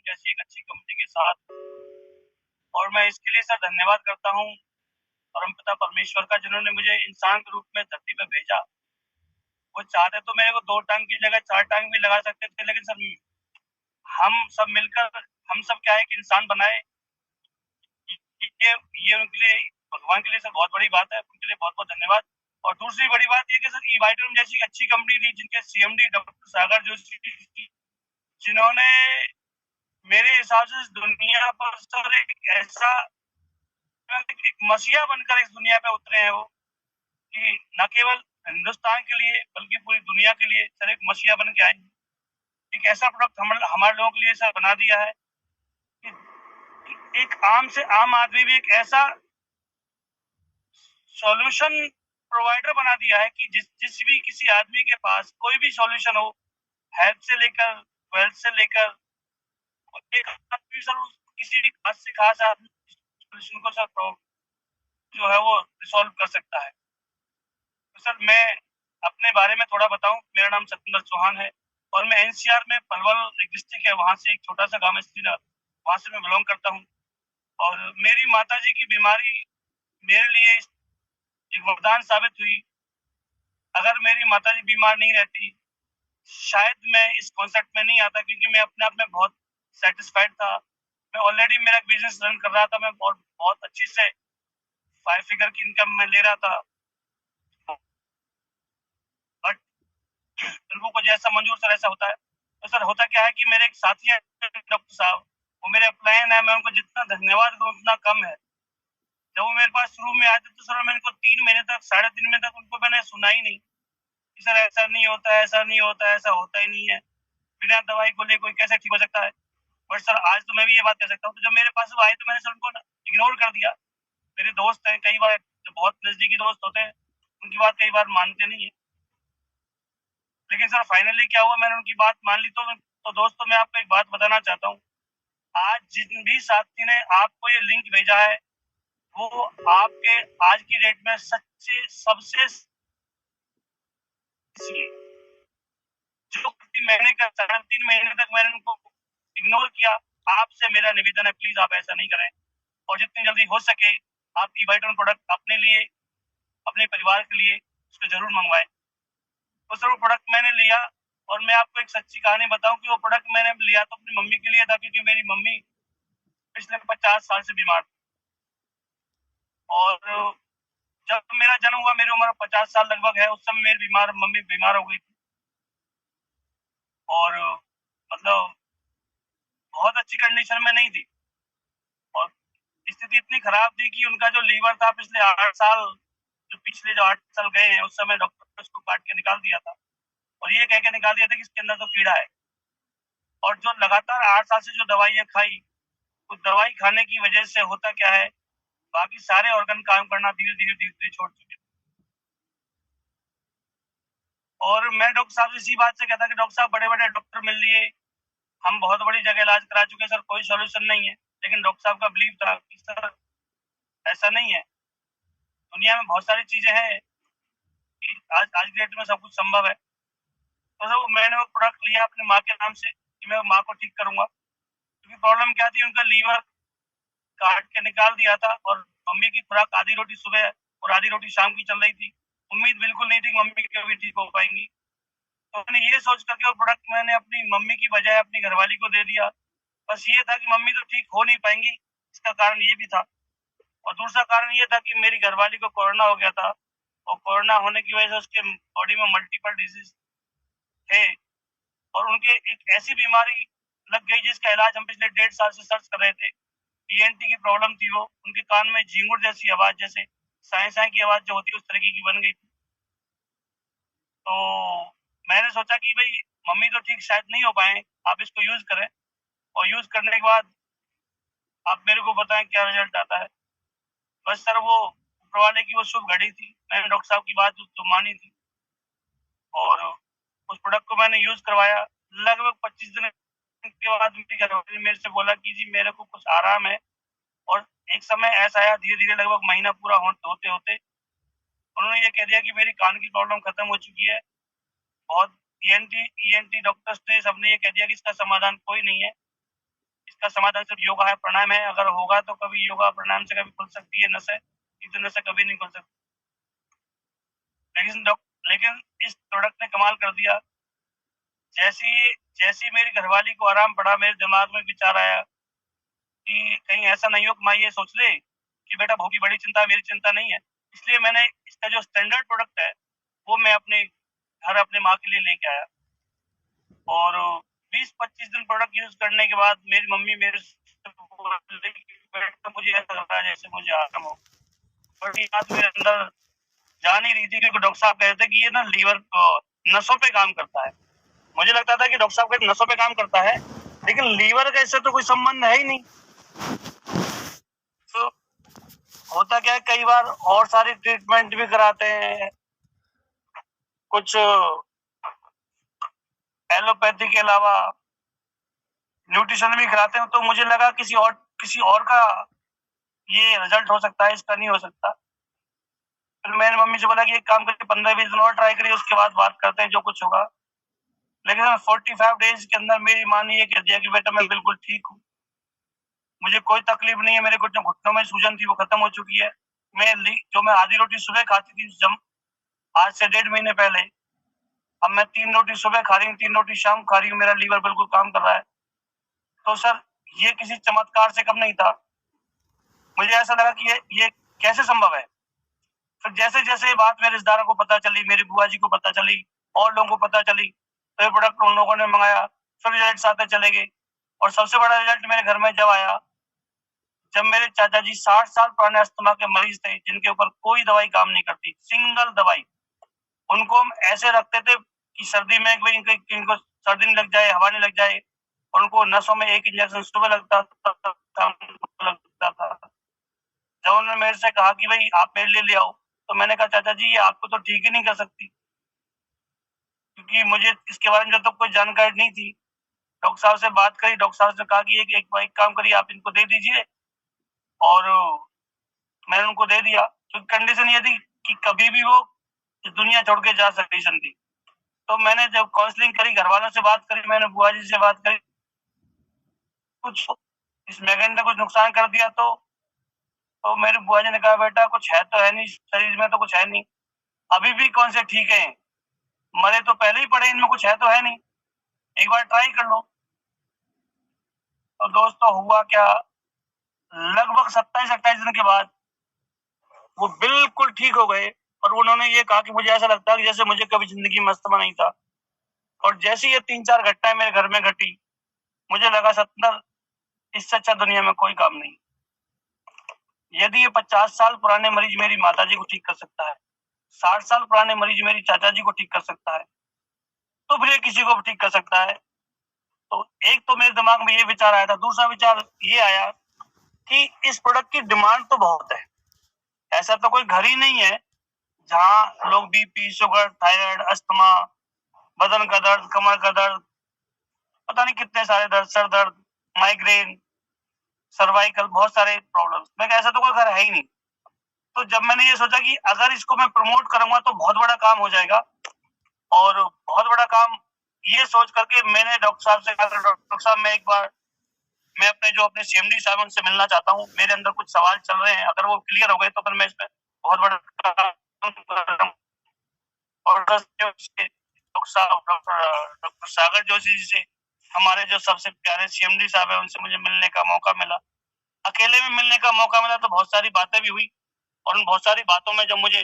जैसी एक अच्छी कंपनी के साथ, और मैं इसके लिए सर धन्यवाद करता हूँ परमपिता परमेश्वर का, जिन्होंने मुझे इंसान के रूप में धरती पे भेजा। वो चाहते तो मेरे को 2 टांग की जगह 4 टांग भी लगा सकते थे, लेकिन सर हम सब मिलकर हम सब क्या है कि इंसान बनाए। ये ये उनके लिए, भगवान के लिए सर बहुत बड़ी बात है। उनके लिए बहुत-बहुत धन्यवाद। और दूसरी बड़ी बात ये कि सर ई-वाइटम जैसी अच्छी कंपनी थी, जिनके सीएमडी डॉक्टर सागर जोशी, जिन्होंने मेरे हिसाब से इस दुनिया पर सर एक ऐसा एक मसीहा बनकर इस दुनिया पे उतरे हैं वो, कि न केवल हिंदुस्तान के लिए बल्कि पूरी दुनिया के लिए सर एक मसीहा बन के आए हैं। एक ऐसा प्रोडक्ट हमारे लोगों के लिए सर बना दिया है कि एक आम से आम आदमी भी एक ऐसा सॉल्यूशन प्रोवाइडर बना दिया है कि जिस भी किसी आदमी के पास कोई भी सॉल्यूशन हो, हेल्थ से लेकर वेल्थ से लेकर, एक आदमी सर किसी भी खास से खास आदमी सॉल्यूशन को सर जो है वो रिसॉल्व कर सकता है। तो सर मैं अपने बारे में थोड़ा बताऊं। मेरा नाम सत्येंद्र चौहान है और मैं एनसीआर में पलवल एक डिस्ट्रिक्ट है, वहां से एक छोटा सा गांव है श्रीनगर, वहां से मैं बिलोंग करता हूं। और मेरी माता जी की बीमारी मेरे लिए एक वरदान साबित हुई। अगर मेरी माता जी बीमार नहीं रहती, शायद मैं इस कॉन्सेप्ट में नहीं आता, क्योंकि मैं अपने आप में बहुत सेटिस्फाइड था। मैं ऑलरेडी मेरा बिजनेस रन कर रहा था, मैं बहुत बहुत अच्छी से 5 फिगर की इनकम मैं ले रहा था। बट लोगों को जैसा मंजूर सर ऐसा होता है। तो सर होता क्या है कि मेरे एक साथी हैं डॉक्टर साहब, वो मेरे अपलायन है, मैं उनको जितना धन्यवाद करूँ उतना कम है। जब वो मेरे पास शुरू में आए थे तो सर मैंने उनको 3 महीने तक 3.5 महीने तक उनको मैंने सुना ही नहीं कि सर ऐसा नहीं होता है, ऐसा नहीं होता है, ऐसा होता ही नहीं है, बिना दवाई को ले कोई कैसे ठीक हो सकता है। बट सर आज तो मैं भी ये बात कह सकता हूँ, तो जब मेरे पास वो आए तो मैंने सर उनको इग्नोर कर दिया। मेरे दोस्त हैं, कई बार जो बहुत नजदीकी दोस्त होते हैं, उनकी बात कई बार मानते नहीं है। लेकिन सर फाइनली क्या हुआ, मैंने उनकी बात मान ली। तो दोस्तों मैं आपको एक बात बताना चाहता हूँ। आज जिन भी साथी ने आपको ये लिंक भेजा है, वो आपके आज की डेट में सच्चे सबसे जो 3 महीने का 3.5 महीने तक मैंने उनको इग्नोर किया। आपसे मेरा निवेदन है, प्लीज आप ऐसा नहीं करें, और जितनी जल्दी हो सके आप ई-वाइटम प्रोडक्ट अपने लिए, अपने परिवार के लिए उसको जरूर मंगवाएं। तो सर वो प्रोडक्ट मैंने लिया, और मैं आपको एक सच्ची कहानी बताऊं कि वो प्रोडक्ट मैंने लिया तो अपनी मम्मी के लिए था, क्योंकि मेरी मम्मी पिछले 50 साल से बीमार थी। और जब मेरा जन्म हुआ, मेरी उम्र 50 साल लगभग है, उस समय मेरी मम्मी बीमार हो गई थी। और मतलब बहुत अच्छी कंडीशन में नहीं थी, और स्थिति इतनी खराब थी कि उनका जो लीवर था पिछले 8 साल, जो पिछले जो 8 साल गए हैं, उस समय डॉक्टर ने उसको काट के निकाल दिया था, और ये कह के निकाल दिया था कि इसके अंदर तो कीड़ा है। और जो लगातार 8 साल से जो दवाइयाँ खाई, उस दवाई खाने की वजह से होता क्या है, बाकी सारे ऑर्गन काम करना धीरे धीरे धीरे धीरे छोड़ चुके। और मैं डॉक्टर साहब से इसी बात से कहता कि डॉक्टर साहब बड़े बड़े डॉक्टर मिल लिए, हम बहुत बड़ी जगह इलाज करा चुके हैं, सर कोई सॉल्यूशन नहीं है। लेकिन डॉक्टर साहब का बिलीव था कि सर ऐसा नहीं है, दुनिया में बहुत सारी चीजें हैं कि आज की डेट में सब कुछ संभव है। तो सर मैंने वो प्रोडक्ट लिया अपनी माँ के नाम से कि मैं माँ को ठीक करूंगा, क्योंकि प्रॉब्लम क्या थी, उनका लीवर काट के निकाल दिया था, और मम्मी की खुराक आधी रोटी सुबह और आधी रोटी शाम की चल रही थी। उम्मीद बिल्कुल नहीं थी कि मम्मी कभी ठीक हो पाएंगी। तो मैंने ये सोच करके वो प्रोडक्ट मैंने अपनी मम्मी की बजाय अपनी घरवाली को दे दिया। बस ये था कि मम्मी तो ठीक हो नहीं पाएंगी, इसका कारण ये भी था। और दूसरा कारण ये था कि मेरी घरवाली को कोरोना हो गया था, और कोरोना होने की वजह से उसके बॉडी में मल्टीपल डिजीज थे, और उनके एक ऐसी बीमारी लग गई जिसका इलाज हम पिछले 1.5 साल से सर्च कर रहे थे। टीएनटी की प्रॉब्लम थी, वो उनके कान में झींगुर जैसी आवाज, जैसे साए साए की आवाज जो होती है उस तरीके की बन गई थी। तो मैंने सोचा कि भाई मम्मी तो ठीक शायद नहीं हो पाए, आप इसको यूज करें, और यूज करने के बाद आप मेरे को बताएं क्या रिजल्ट आता है। बस सर वो ऊपर वाले की वो शुभ घड़ी थी, मैंने डॉक्टर साहब की बात तो मानी थी, और उस प्रोडक्ट को मैंने यूज करवाया। लगभग 25 दिन के बाद मेरी घरवाली मेरे से बोला कि जी मेरे को कुछ आराम है। और एक समय ऐसा आया, धीरे धीरे लगभग महीना पूरा होते होते उन्होंने ये कह दिया कि मेरी कान की प्रॉब्लम खत्म हो चुकी है। और ईएनटी ईएनटी डॉक्टर्स ने सबने ये कह दिया कि इसका समाधान कोई नहीं है, इसका समाधान सिर्फ योगा है, प्राणायाम है। अगर होगा तो कभी योगा प्राणायाम से कभी खुल सकती है नसें, नहीं तो नसें कभी नहीं खुल सकती। लेकिन इस प्रोडक्ट ने कमाल कर दिया। जैसी मेरी घरवाली को आराम पड़ा, मेरे दिमाग में विचार आया कि कहीं ऐसा नहीं हो कि माँ ये सोच ले कि बेटा बहू की बड़ी चिंता है, मेरी चिंता नहीं है। इसलिए मैंने इसका जो स्टैंडर्ड प्रोडक्ट है वो मैं अपने घर अपने माँ के लिए लेके आया, और 20-25 दिन प्रोडक्ट यूज करने के बाद मेरी मम्मी मेरे से बोली कि बेटा मुझे ऐसा लग रहा है जैसे मुझे आराम हो। बट ये बात मेरे अंदर जा नहीं रही थी, क्योंकि डॉक्टर साहब कहते थे कि ये ना लीवर नसों पे काम करता है। मुझे लगता था कि डॉक्टर साहब कहते नसों पे काम करता है, लेकिन लीवर का इससे तो कोई संबंध है ही नहीं। तो होता क्या है, कई बार और सारी ट्रीटमेंट भी कराते हैं, कुछ एलोपैथी के अलावा न्यूट्रिशन भी कराते हैं। तो मुझे लगा किसी और का ये रिजल्ट हो सकता है, इसका नहीं हो सकता। फिर मैंने मम्मी से बोला कि एक काम करके 15-20 दिन और ट्राई करिए, उसके बाद बात करते हैं जो कुछ होगा। लेकिन 45 डेज के अंदर मेरी माँ ने ये कह दिया कि बेटा मैं बिल्कुल ठीक हूँ, मुझे कोई तकलीफ नहीं है, मेरे घुटनों में सूजन थी वो खत्म हो चुकी है। मैं आधी रोटी सुबह खाती थी आज से 1.5 महीने पहले, अब मैं 3 रोटी सुबह खा रही हूँ, 3 रोटी शाम खा रही हूँ, मेरा लीवर बिल्कुल काम कर रहा है। तो सर ये किसी चमत्कार से कम नहीं था। मुझे ऐसा लगा कि ये कैसे संभव है। फिर जैसे जैसे बात मेरे रिश्तेदारों को पता चली, मेरी बुआ जी को पता चली, और लोगों को पता चली, तो ये प्रोडक्ट उन लोगों ने मंगाया, फिर रिजल्ट आते चले गए। और सबसे बड़ा रिजल्ट मेरे घर में जब आया, जब मेरे चाचा जी 60 साल पुराने अस्थमा के मरीज थे, जिनके ऊपर कोई दवाई काम नहीं करती, सिंगल दवाई। उनको हम ऐसे रखते थे कि सर्दी में इनको सर्दी नहीं लग जाए, हवा नहीं लग जाए, और उनको नसों में एक इंजेक्शन सुबह लगता था। जब उन्होंने मेरे से कहा कि भाई आप मेरे लिए ले आओ, तो मैंने कहा चाचा जी ये आपको तो ठीक ही नहीं कर सकती, क्योंकि मुझे इसके बारे में जब तक कोई जानकारी नहीं थी। डॉक्टर साहब से बात करी, डॉक्टर साहब ने कहा कि एक काम करिए, आप इनको दे दीजिए, और मैंने उनको दे दिया। क्योंकि कंडीशन ये थी कि कभी भी वो इस दुनिया छोड़ के जा सकती थी। तो मैंने जब काउंसलिंग करी, घर वालों से बात करी, मैंने बुआ जी से बात करी, कुछ इस मैगन ने कुछ नुकसान कर दिया, तो मेरी बुआ जी ने कहा बेटा कुछ है तो है नहीं, शरीर में तो कुछ है नहीं, अभी भी कौन से ठीक है, मरे तो पहले ही पड़े, इनमें कुछ है तो है नहीं, एक बार ट्राई कर लो। तो दोस्तों हुआ क्या, लगभग 27-28 दिन के बाद वो बिल्कुल ठीक हो गए, और उन्होंने ये कहा कि मुझे ऐसा लगता है कि जैसे मुझे कभी जिंदगी में अस्थमा नहीं था। और जैसे ये 3-4 घटनाएं मेरे घर में घटी, मुझे लगा 70 इससे अच्छा दुनिया में कोई काम नहीं। यदि ये 50 साल पुराने मरीज मेरी माता जी को ठीक कर सकता है, 60 साल पुराने मरीज मेरी चाचा जी को ठीक कर सकता है, तो फिर ये किसी को भी ठीक कर सकता है। तो एक तो मेरे दिमाग में ये विचार आया था। दूसरा विचार ये आया कि इस प्रोडक्ट की डिमांड तो बहुत है, ऐसा तो कोई घर ही नहीं है जहाँ लोग बीपी, शुगर, थायराइड, अस्थमा, बदन का दर्द, कमर का दर्द, पता नहीं कितने सारे दर्द, सर दर्द, माइग्रेन, सर्वाइकल, बहुत सारे प्रॉब्लम्स, मैं ऐसा तो कोई घर है ही नहीं। तो जब मैंने ये सोचा कि अगर इसको मैं प्रमोट करूंगा तो बहुत बड़ा काम हो जाएगा, और बहुत बड़ा काम, ये सोच करके मैंने डॉक्टर साहब से कहा, डॉक्टर साहब मैं अपने सीएमडी साहब उनसे मिलना चाहता हूँ, मेरे अंदर कुछ सवाल चल रहे हैं, अगर वो क्लियर हो गए तो फिर मैं इसमें बहुत बड़ा काम। और डॉक्टर सागर जोशी जी से, हमारे जो सबसे प्यारे सीएमडी साहब है, उनसे मुझे मिलने का मौका मिला। अकेले में मिलने का मौका मिला तो बहुत सारी बातें भी हुई, और उन बहुत सारी बातों में जब मुझे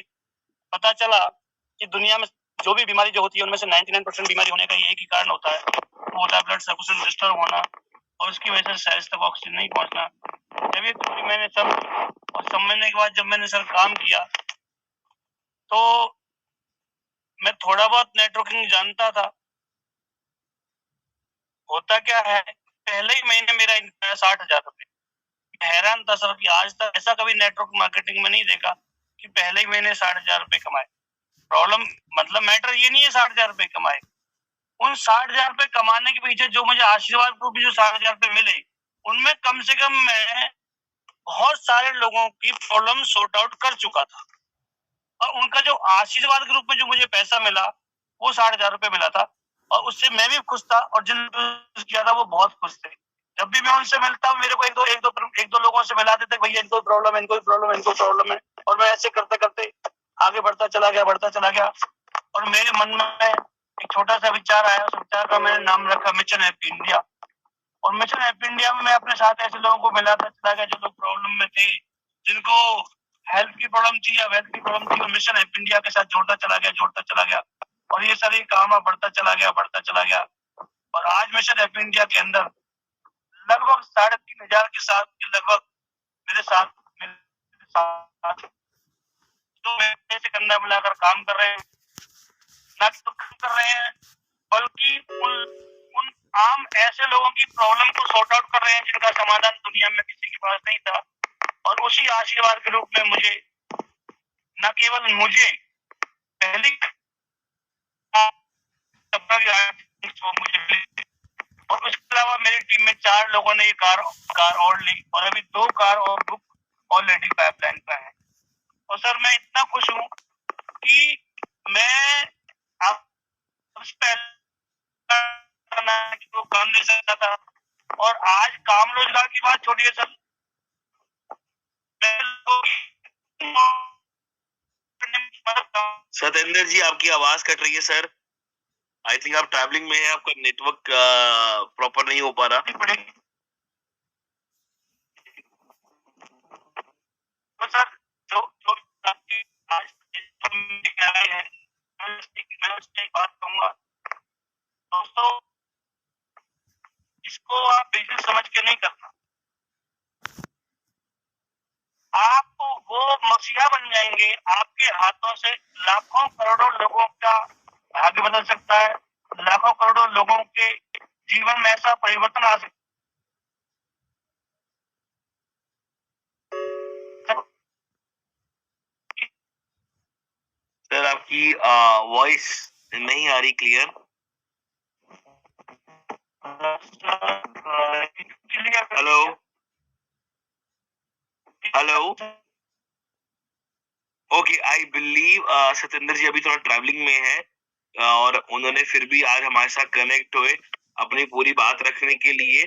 पता चला कि दुनिया में जो भी बीमारी जो होती है उनमें से 99% बीमारी होने का एक ही कारण होता है, वो होता है ब्लड सर्कुलेशन डिस्टर्ब होना, और उसकी वजह से सेल्स तक ऑक्सीजन नहीं पहुंचना। जब ये थ्योरी मैंने समझने के बाद जब मैंने सर काम किया, तो मैं थोड़ा बहुत नेटवर्किंग जानता था। होता क्या है, पहले ही महीने मेरा इनकम 60,000 रुपए। हैरान था सर कि आज तक ऐसा कभी नेटवर्क मार्केटिंग में नहीं देखा कि पहले ही महीने 60,000 रुपए कमाए। प्रॉब्लम मतलब मैटर ये नहीं है 60,000 रुपए कमाए, उन 60,000 रुपए कमाने के पीछे जो मुझे आशीर्वाद रूप जो 60,000 रुपए मिले, उनमें कम से कम मैं बहुत सारे लोगों की प्रॉब्लम सॉर्ट आउट कर चुका था, और उनका जो आशीर्वाद के रूप में जो मुझे पैसा मिला वो 60,000 रुपए मिला था, और उससे मैं भी खुश था, और जिन किया था वो बहुत खुश थे। जब भी मैं उनसे मिलता हूँ मेरे को एक दो लोगों से मिला देते भैया इनको प्रॉब्लम है, इनको प्रॉब्लम है, और मैं ऐसे करते करते आगे बढ़ता चला गया। और मेरे मन में एक छोटा सा विचार आया, उस विचार का मैंने नाम रखा मिशन हैप्पी इंडिया। और मिशन हैप्पी इंडिया में मैं अपने साथ ऐसे लोगों को मिलाता चला गया जो लोग प्रॉब्लम में थे, जिनको हेल्थ की प्रॉब्लम थी या वेल्थ की प्रॉब्लम थी, और मिशन हैप्पी इंडिया के साथ जोड़ता चला गया। और ये सारे काम बढ़ता चला गया। और आज मिशन हैप्पी इंडिया के अंदर लगभग 3,500 के साथ लगभग मेरे साथ तो मेरे से कंधा मिलाकर काम कर रहे हैं, ना तो काम कर रहे हैं बल्कि उन आम ऐसे लोगों की प्रॉब्लम को सॉर्ट आउट कर रहे हैं जिनका समाधान दुनिया में किसी के पास नहीं था। और उसी आशीर्वाद के रूप में मुझे न केवल मुझे पहली मुझे और उसके अलावा मेरी टीम में 4 लोगों ने ये कार और ली, और अभी 2 कार और बुक ऑलरेडी पाइपलाइन पे है। और सर मैं इतना खुश हूँ कि मैं आप तो काम दे सकता था, और आज काम रोजगार की बात छोड़िए सर, सतेंद्र जी आपकी आवाज कट रही है सर। आई थिंक आप ट्रैवलिंग में हैं, आपका नेटवर्क प्रॉपर नहीं हो पा रहा। तो सर जो जो आज है मैं उससे एक बात कहूंगा दोस्तों, इसको आप बिजनेस समझ के नहीं करना, आप वो मसीहा बन जाएंगे, आपके हाथों से लाखों करोड़ों लोगों का भाग्य बदल सकता है, लाखों करोड़ों लोगों के जीवन में ऐसा परिवर्तन आ सकता है। सर आपकी वॉइस नहीं आ रही clear. Hello okay, I believe Satendra ji अभी थोड़ा ट्रैवलिंग में है, और उन्होंने फिर भी आज हमारे साथ कनेक्ट हुए अपनी पूरी बात रखने के लिए।